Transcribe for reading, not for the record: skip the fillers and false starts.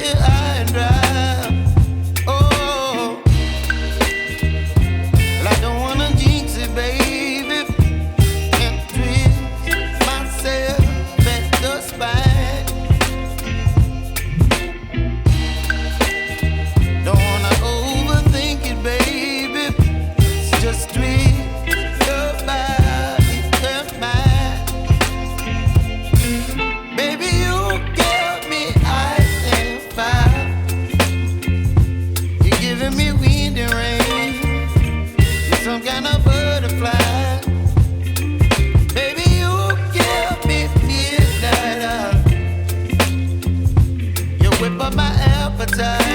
high and dry. Oh, well, I don't wanna jinx it, baby, and twist myself at the spine. Don't wanna overthink it, baby. It's just twist your body and mine. Baby, you give me ice and fire. You're giving me wind and rain. You're some kind of butterfly. Baby, you give me midnight. You whip up my appetite.